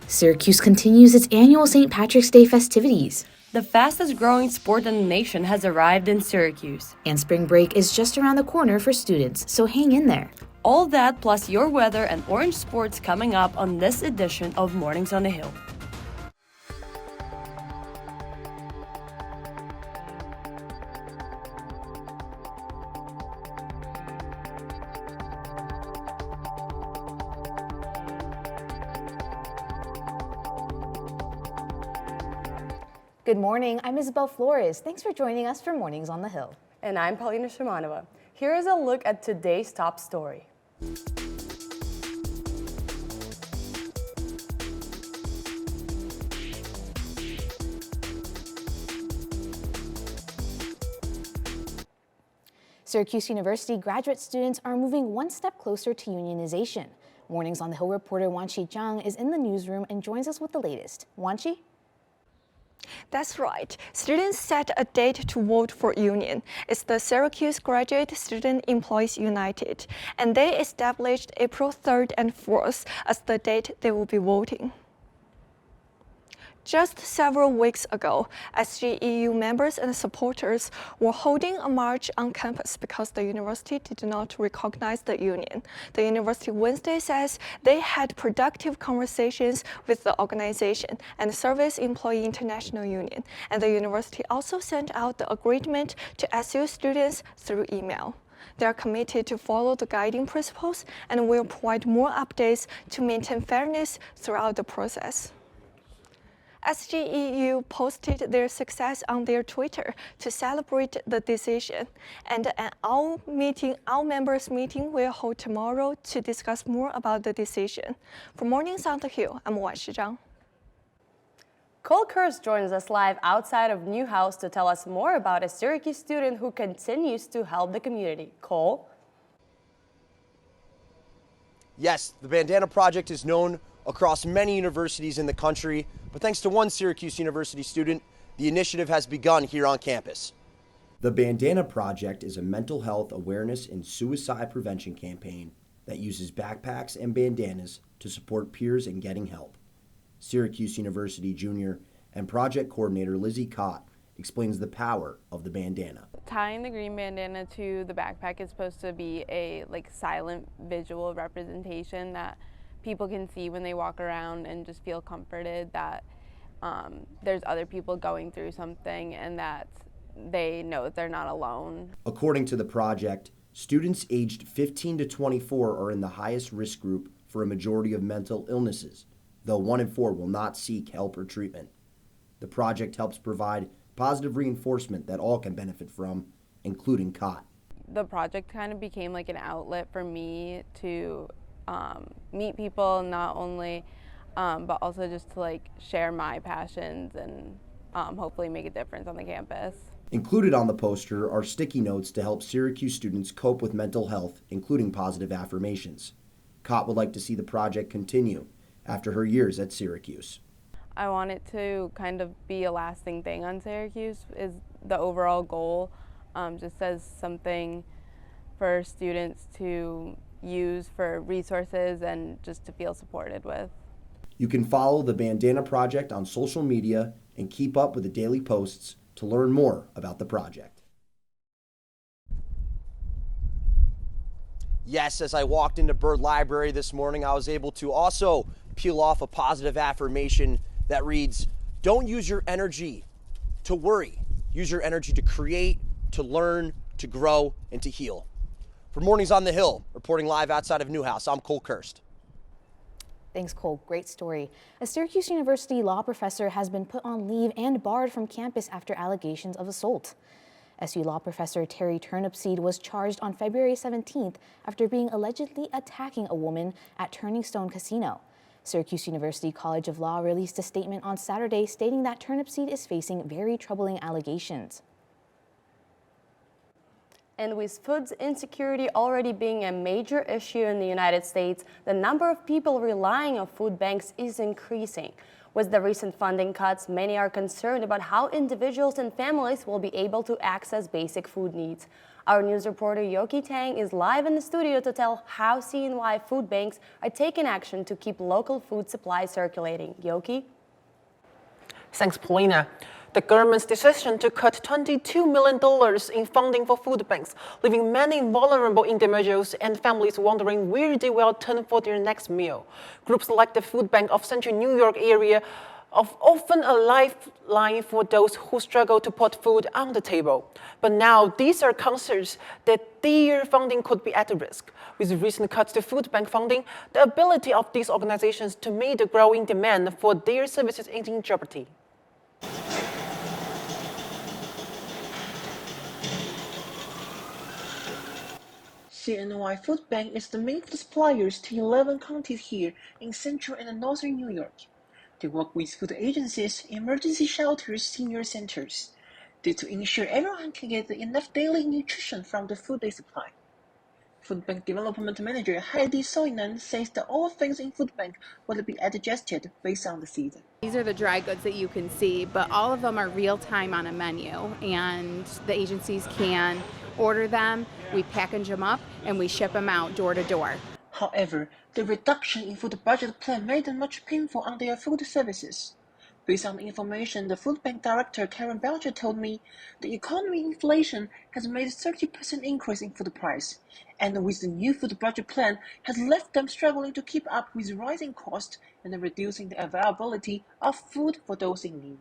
Syracuse continues its annual St. Patrick's Day festivities. The fastest growing sport in the nation has arrived in Syracuse. And spring break is just around the corner for students, so hang in there. All that plus your weather and orange sports coming up on this edition of Mornings on the Hill. Good morning, I'm Isabel Flores. Thanks for joining us for Mornings on the Hill. And I'm Paulina Shimanova. Here is a look at today's top story. Syracuse University graduate students are moving one step closer to unionization. Mornings on the Hill reporter Wanchi Zhang is in the newsroom and joins us with the latest. Wanchi? That's right. Students set a date to vote for union. It's the Syracuse Graduate Student Employees United, and they established April 3rd and 4th as the date they will be voting. Just several weeks ago, SGEU members and supporters were holding a march on campus because the university did not recognize the union. The university Wednesday says they had productive conversations with the organization and Service Employee International Union, and the university also sent out the agreement to SU students through email. They are committed to follow the guiding principles and will provide more updates to maintain fairness throughout the process. SGEU posted their success on their Twitter to celebrate the decision, and an all-members meeting will hold tomorrow to discuss more about the decision. For Mornings on the Hill, I'm Wan Shizhang. Cole Kurst joins us live outside of Newhouse to tell us more about a Syracuse student who continues to help the community. Cole? Yes, the Bandana Project is known across many universities in the country, but thanks to one Syracuse University student, the initiative has begun here on campus. The Bandana Project is a mental health awareness and suicide prevention campaign that uses backpacks and bandanas to support peers in getting help. Syracuse University junior and project coordinator Lizzie Cott explains the power of the bandana. Tying the green bandana to the backpack is supposed to be a silent visual representation that people can see when they walk around and just feel comforted that there's other people going through something and that they know that they're not alone. According to the project, students aged 15 to 24 are in the highest risk group for a majority of mental illnesses, though 1 in 4 will not seek help or treatment. The project helps provide positive reinforcement that all can benefit from, including Cott. The project kind of became like an outlet for me to meet people, not only but also just to share my passions and hopefully make a difference on the campus. Included on the poster are sticky notes to help Syracuse students cope with mental health, including positive affirmations. Cott would like to see the project continue after her years at Syracuse. I want it to kind of be a lasting thing on Syracuse is the overall goal, just as something for students to use for resources and just to feel supported with. You can follow the Bandana Project on social media and keep up with the daily posts to learn more about the project. Yes, as I walked into Byrd Library this morning, I was able to also peel off a positive affirmation that reads, "Don't use your energy to worry. Use your energy to create, to learn, to grow, and to heal." For Mornings on the Hill, reporting live outside of Newhouse, I'm Cole Kurst. Thanks, Cole. Great story. A Syracuse University law professor has been put on leave and barred from campus after allegations of assault. SU law professor Terry Turnipseed was charged on February 17th after being allegedly attacking a woman at Turning Stone Casino. Syracuse University College of Law released a statement on Saturday stating that Turnipseed is facing very troubling allegations. And with food insecurity already being a major issue in the United States, the number of people relying on food banks is increasing. With the recent funding cuts, many are concerned about how individuals and families will be able to access basic food needs. Our news reporter Yoki Tang is live in the studio to tell how CNY food banks are taking action to keep local food supply circulating. Yoki? Thanks, Paulina. The government's decision to cut $22 million in funding for food banks, leaving many vulnerable individuals and families wondering where they will turn for their next meal. Groups like the Food Bank of Central New York area are often a lifeline for those who struggle to put food on the table. But now these are concerns that their funding could be at risk. With recent cuts to food bank funding, the ability of these organizations to meet the growing demand for their services is in jeopardy. CNY Food Bank is the main food suppliers to 11 counties here in central and northern New York. They work with food agencies, emergency shelters, senior centers, to ensure everyone can get enough daily nutrition from the food they supply. Food Bank Development Manager Heidi Soinan says that all things in Food Bank will be adjusted based on the season. These are the dry goods that you can see, but all of them are real time on a menu, and the agencies can order them, we package them up, and we ship them out door to door. However, the reduction in food budget plan made them much painful on their food services. Based on the information the Food Bank Director Karen Belcher told me, the economy inflation has made a 30% increase in food price, and with the new food budget plan has left them struggling to keep up with rising costs and reducing the availability of food for those in need.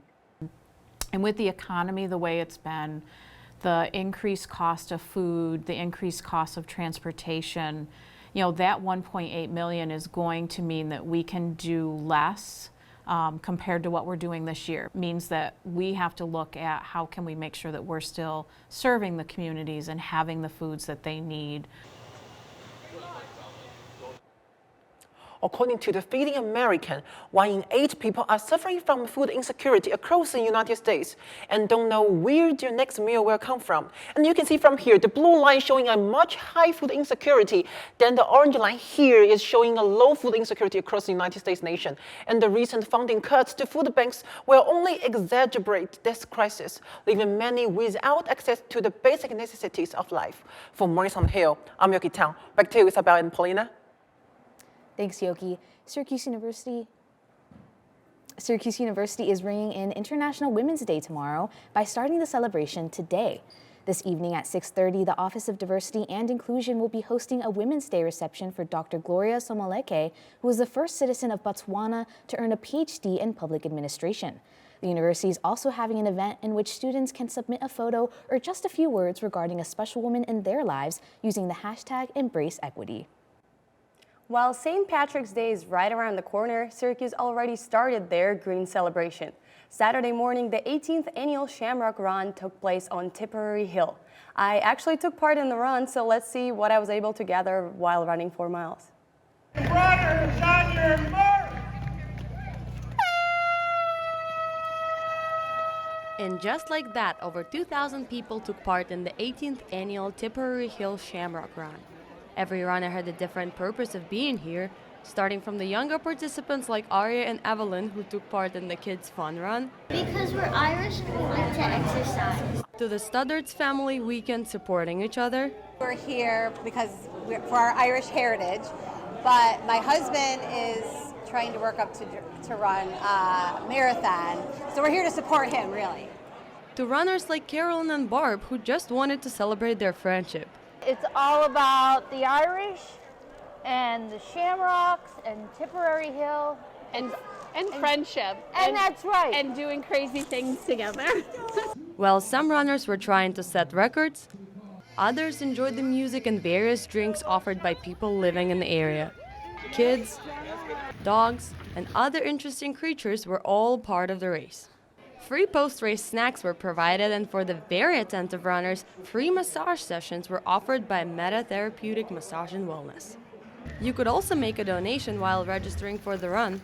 And with the economy the way it's been, the increased cost of food, the increased cost of transportation, that 1.8 million is going to mean that we can do less compared to what we're doing this year. It means that we have to look at how can we make sure that we're still serving the communities and having the foods that they need. According to the Feeding American, 1 in 8 people are suffering from food insecurity across the United States and don't know where their next meal will come from. And you can see from here, the blue line showing a much high food insecurity, then the orange line here is showing a low food insecurity across the United States nation. And the recent funding cuts to food banks will only exacerbate this crisis, leaving many without access to the basic necessities of life. For Mornings on the Hill, I'm Yoki Tang. Back to you, Isabel and Paulina. Thanks, Yoki. Syracuse University is bringing in International Women's Day tomorrow by starting the celebration today. This evening at 6:30, the Office of Diversity and Inclusion will be hosting a Women's Day reception for Dr. Gloria Somoleke, who is the first citizen of Botswana to earn a PhD in public administration. The university is also having an event in which students can submit a photo or just a few words regarding a special woman in their lives using the hashtag #EmbraceEquity. While St. Patrick's Day is right around the corner, Syracuse already started their green celebration. Saturday morning, the 18th annual Shamrock Run took place on Tipperary Hill. I actually took part in the run, so let's see what I was able to gather while running 4 miles. Runners on your mark! And just like that, over 2,000 people took part in the 18th annual Tipperary Hill Shamrock Run. Every runner had a different purpose of being here, starting from the younger participants like Arya and Evelyn, who took part in the Kids Fun Run, because we're Irish and we like to exercise, to the Studdards family weekend supporting each other. We're here because for our Irish heritage, but my husband is trying to work up to run a marathon, so we're here to support him, really. To runners like Carolyn and Barb, who just wanted to celebrate their friendship. It's all about the Irish and the Shamrocks and Tipperary Hill. And friendship. And that's right. And doing crazy things together. While some runners were trying to set records, others enjoyed the music and various drinks offered by people living in the area. Kids, dogs, and other interesting creatures were all part of the race. Free post-race snacks were provided, and for the very attentive runners, free massage sessions were offered by Meta Therapeutic Massage and Wellness. You could also make a donation while registering for the run.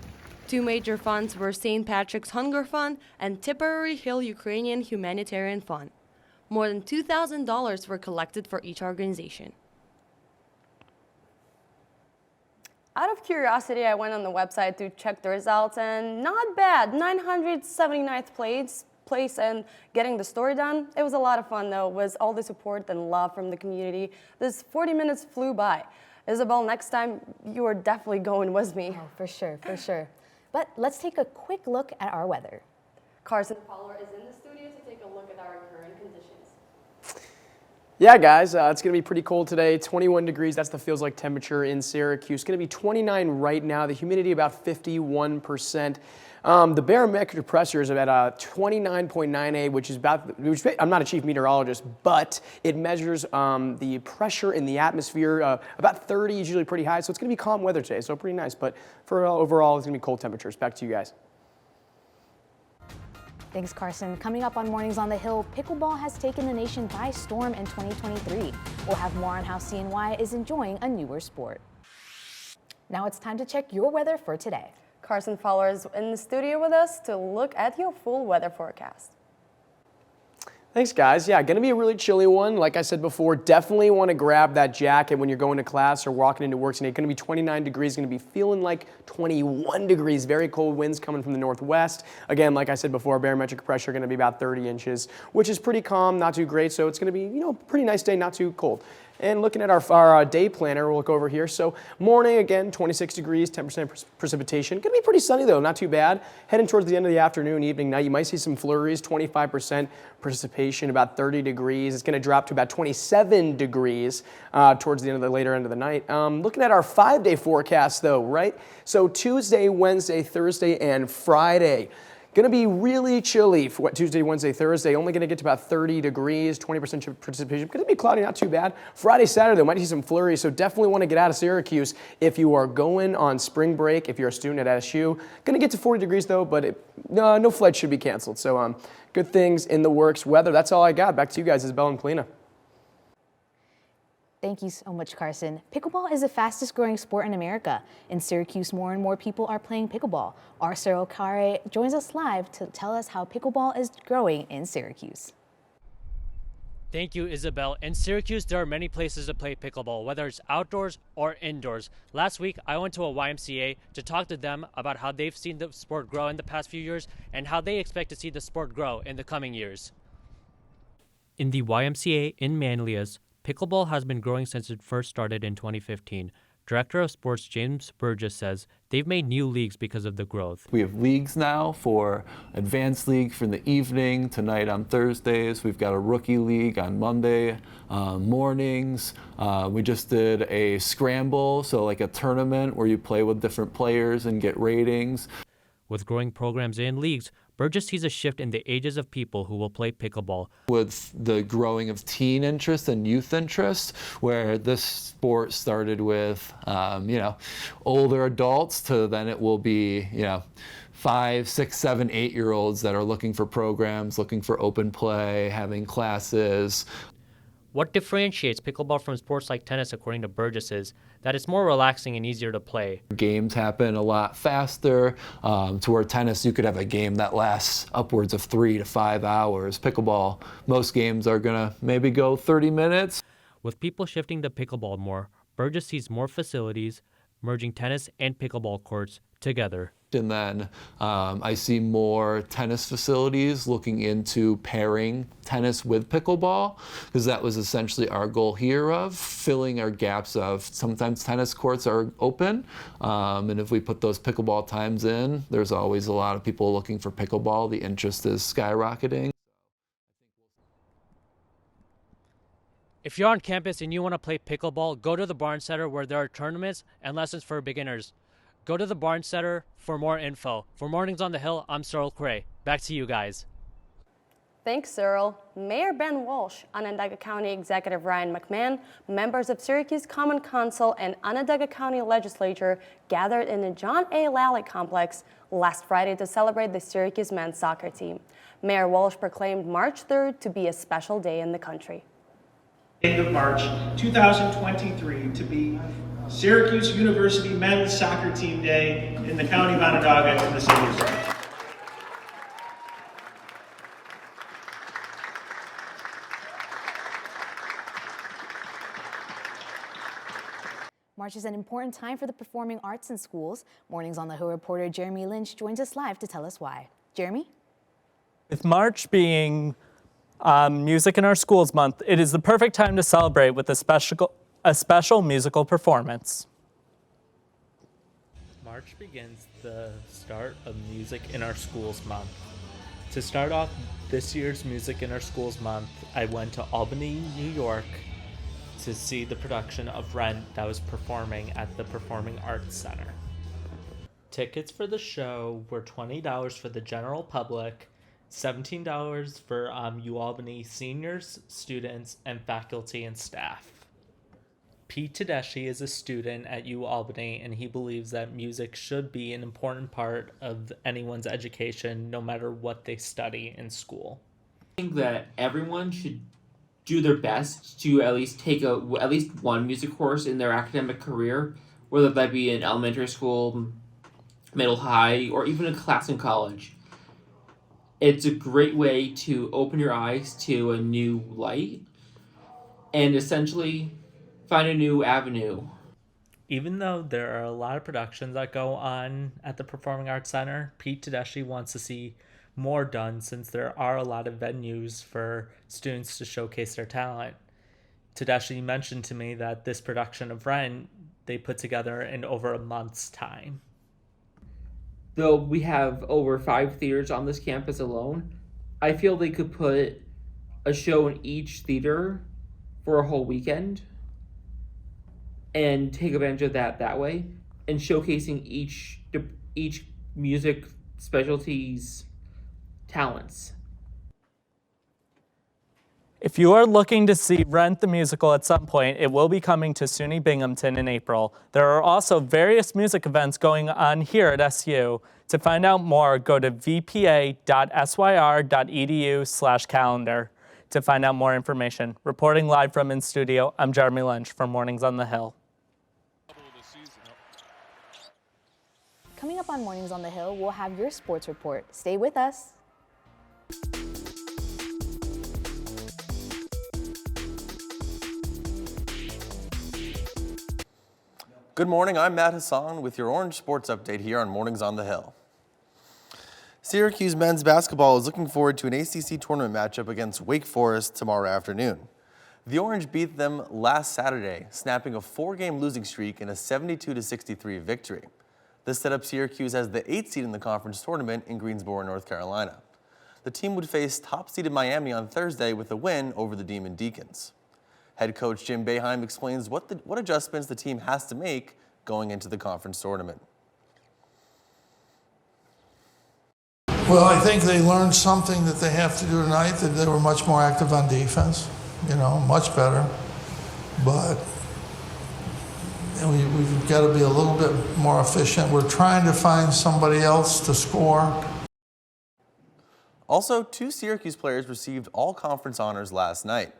2 major funds were St. Patrick's Hunger Fund and Tipperary Hill Ukrainian Humanitarian Fund. More than $2,000 were collected for each organization. Out of curiosity, I went on the website to check the results, and not bad. 979th place place and getting the story done. It was a lot of fun though, with all the support and love from the community. This 40 minutes flew by. Isabel, next time you are definitely going with me. Oh, for sure, for sure. But let's take a quick look at our weather. Carson Fowler is in the studio to take a look at our current conditions. Yeah, guys, it's going to be pretty cold today. 21 degrees, that's the feels like temperature in Syracuse. It's going to be 29 right now. The humidity about 51%. The barometric pressure is about 29.98, which is I'm not a chief meteorologist, but it measures the pressure in the atmosphere about 30, usually pretty high. So it's going to be calm weather today, so pretty nice. But for overall, it's going to be cold temperatures. Back to you guys. Thanks, Carson. Coming up on Mornings on the Hill, pickleball has taken the nation by storm in 2023. We'll have more on how CNY is enjoying a newer sport. Now it's time to check your weather for today. Carson Fowler is in the studio with us to look at your full weather forecast. Thanks, guys. Yeah, going to be a really chilly one. Like I said before, definitely want to grab that jacket when you're going to class or walking into work today. Going to be 29 degrees, going to be feeling like 21 degrees. Very cold winds coming from the northwest. Again, like I said before, barometric pressure going to be about 30 inches, which is pretty calm, not too great. So it's going to be, pretty nice day, not too cold. And looking at our day planner, we'll look over here. So morning, again, 26 degrees, 10% precipitation. Going to be pretty sunny, though, not too bad. Heading towards the end of the afternoon, evening, night, you might see some flurries, 25% precipitation, about 30 degrees. It's going to drop to about 27 degrees towards the later end of the night. Looking at our 5-day forecast, though, right? So Tuesday, Wednesday, Thursday, and Friday. Going to be really chilly for Tuesday, Wednesday, Thursday. Only going to get to about 30 degrees, 20% precipitation. Going to be cloudy, not too bad. Friday, Saturday, might see some flurries, so definitely want to get out of Syracuse if you are going on spring break, if you're a student at SU. Going to get to 40 degrees, though, but no flights should be canceled. So good things in the works. Weather, that's all I got. Back to you guys, Isabel and Polina. Thank you so much, Carson. Pickleball is the fastest growing sport in America. In Syracuse, more and more people are playing pickleball. Our Cyril Kare joins us live to tell us how pickleball is growing in Syracuse. Thank you, Isabel. In Syracuse, there are many places to play pickleball, whether it's outdoors or indoors. Last week, I went to a YMCA to talk to them about how they've seen the sport grow in the past few years and how they expect to see the sport grow in the coming years. In the YMCA in Manlius, pickleball has been growing since it first started in 2015. Director of Sports James Burgess says they've made new leagues because of the growth. We have leagues now for Advanced League for the evening, tonight on Thursdays. We've got a Rookie League on Monday mornings. We just did a scramble, so like a tournament where you play with different players and get ratings. With growing programs and leagues, Burgess sees a shift in the ages of people who will play pickleball. With the growing of teen interest and youth interest, where this sport started with, older adults to then it will be, 5, 6, 7, 8-year-olds that are looking for programs, looking for open play, having classes. What differentiates pickleball from sports like tennis, according to Burgess, is that it's more relaxing and easier to play. Games happen a lot faster, to where tennis, you could have a game that lasts upwards of 3 to 5 hours. Pickleball, most games are gonna maybe go 30 minutes. With people shifting to pickleball more, Burgess sees more facilities merging tennis and pickleball courts together. And then I see more tennis facilities looking into pairing tennis with pickleball, because that was essentially our goal here of filling our gaps of sometimes tennis courts are open, and if we put those pickleball times in, there's always a lot of people looking for pickleball. The interest is skyrocketing. If you're on campus and you want to play pickleball, go to the Barnes Center where there are tournaments and lessons for beginners. Go to the Barnes Center for more info. For Mornings on the Hill, I'm Cyril Cray. Back to you guys. Thanks, Cyril. Mayor Ben Walsh, Onondaga County Executive Ryan McMahon, members of Syracuse Common Council and Onondaga County Legislature gathered in the John A. Lally complex last Friday to celebrate the Syracuse men's soccer team. Mayor Walsh proclaimed March 3rd to be a special day in the country. End of March 2023 to be Syracuse University Men's Soccer Team Day in the County of Onondaga in the city of Syracuse. March is an important time for the performing arts in schools. Mornings on the Hill reporter Jeremy Lynch joins us live to tell us why. Jeremy? With March being Music in Our Schools Month, it is the perfect time to celebrate with a special musical performance. March begins the start of Music in Our Schools Month. To start off this year's Music in Our Schools Month, I went to Albany, New York to see the production of Rent that was performing at the Performing Arts Center. Tickets for the show were $20 for the general public, $17 for UAlbany seniors, students, and faculty and staff. Pete Tedeschi is a student at UAlbany, and he believes that music should be an important part of anyone's education, no matter what they study in school. I think that everyone should do their best to at least take at least one music course in their academic career, whether that be in elementary school, middle, high, or even a class in college. It's a great way to open your eyes to a new light and essentially find a new avenue. Even though there are a lot of productions that go on at the Performing Arts Center, Pete Tedeschi wants to see more done since there are a lot of venues for students to showcase their talent. Tedeschi mentioned to me that this production of Rent they put together in over a month's time. Though we have over 5 theaters on this campus alone, I feel they could put a show in each theater for a whole weekend and take advantage of that way, and showcasing each music specialty's talents. If you are looking to see Rent the Musical at some point, it will be coming to SUNY Binghamton in April. There are also various music events going on here at SU. To find out more, go to vpa.syr.edu/calendar to find out more information. Reporting live from in studio, I'm Jeremy Lynch from Mornings on the Hill. Coming up on Mornings on the Hill, we'll have your sports report. Stay with us. Good morning, I'm Matt Hassan with your Orange Sports Update here on Mornings on the Hill. Syracuse men's basketball is looking forward to an ACC tournament matchup against Wake Forest tomorrow afternoon. The Orange beat them last Saturday, snapping a 4-game losing streak in a 72-63 victory. This set up Syracuse as the 8th seed in the conference tournament in Greensboro, North Carolina. The team would face top-seeded Miami on Thursday with a win over the Demon Deacons. Head coach Jim Boeheim explains what adjustments the team has to make going into the conference tournament. Well, I think they learned something that they have to do tonight, that they were much more active on defense, much better. But we've got to be a little bit more efficient. We're trying to find somebody else to score. Also, 2 Syracuse players received all-conference honors last night.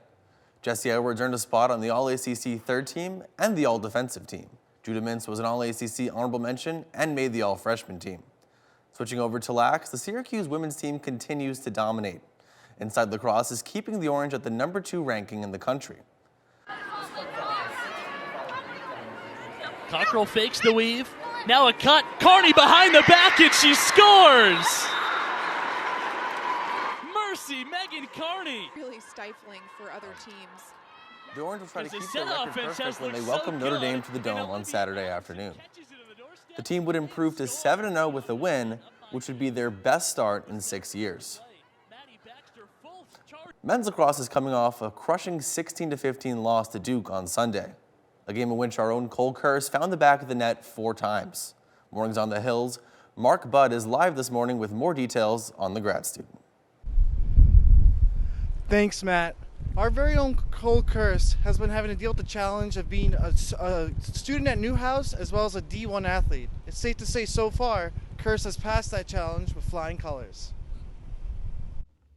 Jesse Edwards earned a spot on the All-ACC third team and the All-Defensive team. Judah Mintz was an All-ACC honorable mention and made the All-Freshman team. Switching over to Lax, the Syracuse women's team continues to dominate. Inside Lacrosse is keeping the Orange at the number 2 ranking in the country. Cockrell fakes the weave. Now a cut. Carney behind the back and she scores! Mercy, Megan Carney! Really stifling for other teams. The Orange will try to keep their record perfect when they welcome Notre Dame to the Dome on Saturday afternoon. The team would improve to 7-0 with a win, which would be their best start in 6 years. Men's lacrosse is coming off a crushing 16-15 loss to Duke on Sunday, a game in which our own Cole Kurse found the back of the net 4 times. Mornings on the Hills, Mark Budd is live this morning with more details on the grad student. Thanks, Matt. Our very own Cole Kurse has been having to deal with the challenge of being a student at Newhouse as well as a D1 athlete. It's safe to say so far, Kurse has passed that challenge with flying colors.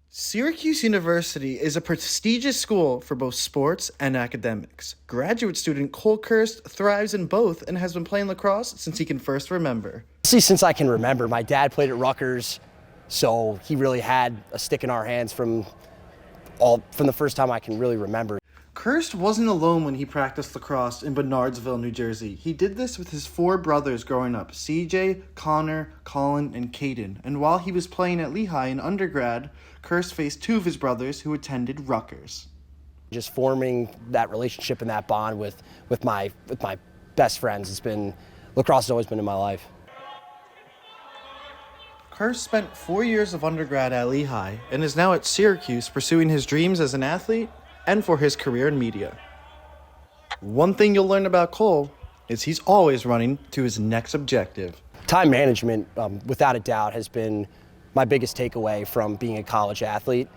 Syracuse University is a prestigious school for both sports and academics. Graduate student Cole Kurse thrives in both and has been playing lacrosse since he can first remember. Since I can remember, my dad played at Rutgers, so he really had a stick in our hands from the first time I can really remember. Kirst wasn't alone when he practiced lacrosse in Bernardsville, New Jersey. He did this with his 4 brothers growing up, CJ, Connor, Colin, and Caden. And while he was playing at Lehigh in undergrad, Kirst faced 2 of his brothers who attended Rutgers. Just forming that relationship and that bond with my best friends. Lacrosse has always been in my life. Kirst spent 4 years of undergrad at Lehigh and is now at Syracuse pursuing his dreams as an athlete and for his career in media. One thing you'll learn about Cole is he's always running to his next objective. Time management, without a doubt, has been my biggest takeaway from being a college athlete.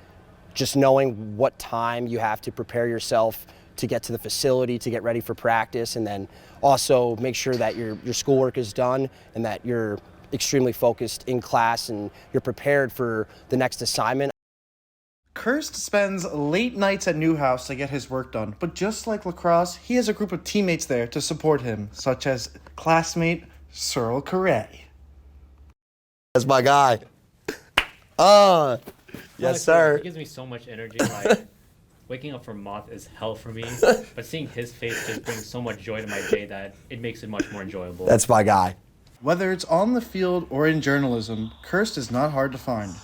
Just knowing what time you have to prepare yourself to get to the facility, to get ready for practice, and then also make sure that your schoolwork is done and that you're extremely focused in class and you're prepared for the next assignment. Kirst spends late nights at Newhouse to get his work done, but just like lacrosse, he has a group of teammates there to support him, such as classmate Cyril Carre. That's my guy. Yes, sir. He gives me so much energy. Like, waking up for MOTH is hell for me, but seeing his face just brings so much joy to my day that it makes it much more enjoyable. That's my guy. Whether it's on the field or in journalism, Kirst is not hard to find.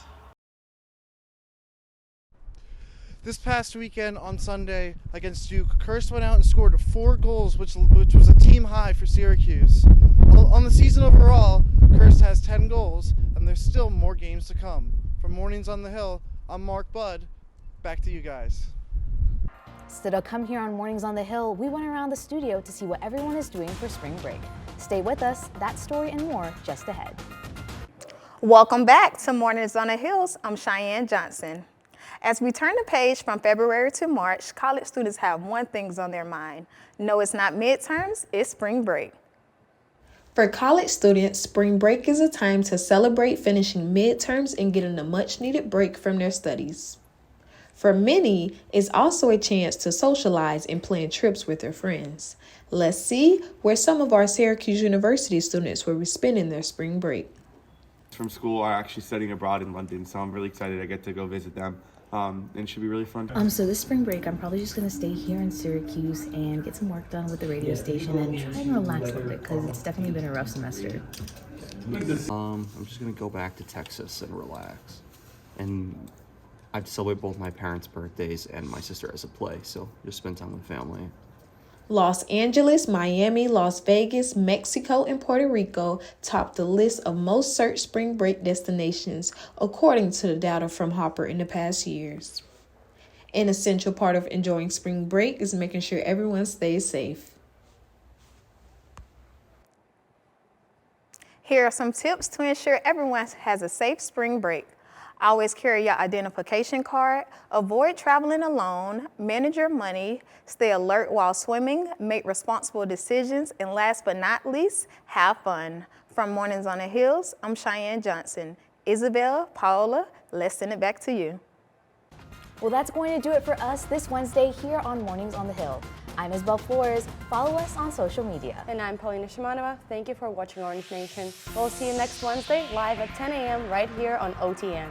This past weekend on Sunday against Duke, Kirst went out and scored 4 goals, which was a team high for Syracuse. On the season overall, Kirst has 10 goals, and there's still more games to come. From Mornings on the Hill, I'm Mark Budd. Back to you guys. So to come here on Mornings on the Hill, we went around the studio to see what everyone is doing for spring break. Stay with us, that story and more just ahead. Welcome back to Mornings on the Hills. I'm Cheyenne Johnson. As we turn the page from February to March, college students have one thing on their mind. No, it's not midterms, it's spring break. For college students, spring break is a time to celebrate finishing midterms and getting a much-needed break from their studies. For many, it's also a chance to socialize and plan trips with their friends. Let's see where some of our Syracuse University students will be spending their spring break. From school are actually studying abroad in London, so I'm really excited I get to go visit them. And it should be really fun. So this spring break, I'm probably just gonna stay here in Syracuse and get some work done with the radio station and try and relax a little bit because it's definitely been a rough semester. I'm just gonna go back to Texas and relax. And I'd celebrate both my parents' birthdays and my sister has a play, so just spend time with family. Los Angeles, Miami, Las Vegas, Mexico, and Puerto Rico topped the list of most searched spring break destinations, according to the data from Hopper in the past years. An essential part of enjoying spring break is making sure everyone stays safe. Here are some tips to ensure everyone has a safe spring break. Always carry your identification card, avoid traveling alone, manage your money, stay alert while swimming, make responsible decisions, and last but not least, have fun. From Mornings on the Hills, I'm Cheyenne Johnson. Isabel, Paola, let's send it back to you. Well, that's going to do it for us this Wednesday here on Mornings on the Hill. I'm Isabel Flores. Follow us on social media. And I'm Paulina Shimanova. Thank you for watching Orange Nation. We'll see you next Wednesday live at 10 a.m. right here on OTN.